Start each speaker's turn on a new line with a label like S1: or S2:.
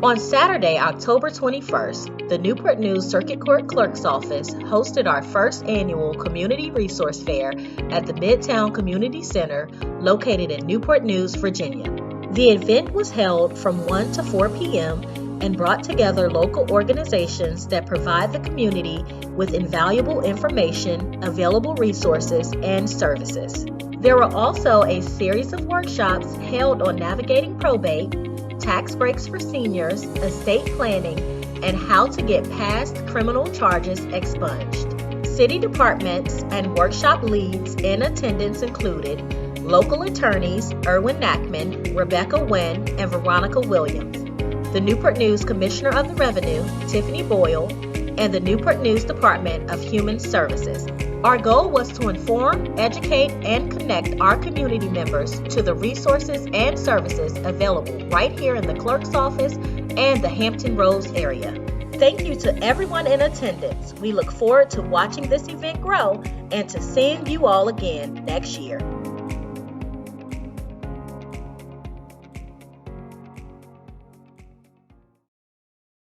S1: On Saturday, October 21st, the Newport News Circuit Court Clerk's Office hosted our first annual Community Resource Fair at the Midtown Community Center located in Newport News, Virginia. The event was held from 1 to 4 p.m. and brought together local organizations that provide the community with invaluable information, available resources, and services. There were also a series of workshops held on navigating probate, tax breaks for seniors, estate planning, and how to get past criminal charges expunged. City departments and workshop leads in attendance included local attorneys Erwin Nackman, Rebecca Wynn, and Veronica Williams, the Newport News Commissioner of the Revenue, Tiffany Boyle, and the Newport News Department of Human Services. Our goal was to inform, educate, and connect our community members to the resources and services available right here in the clerk's office and the Hampton Roads area. Thank you to everyone in attendance. We look forward to watching this event grow and to seeing you all again next year.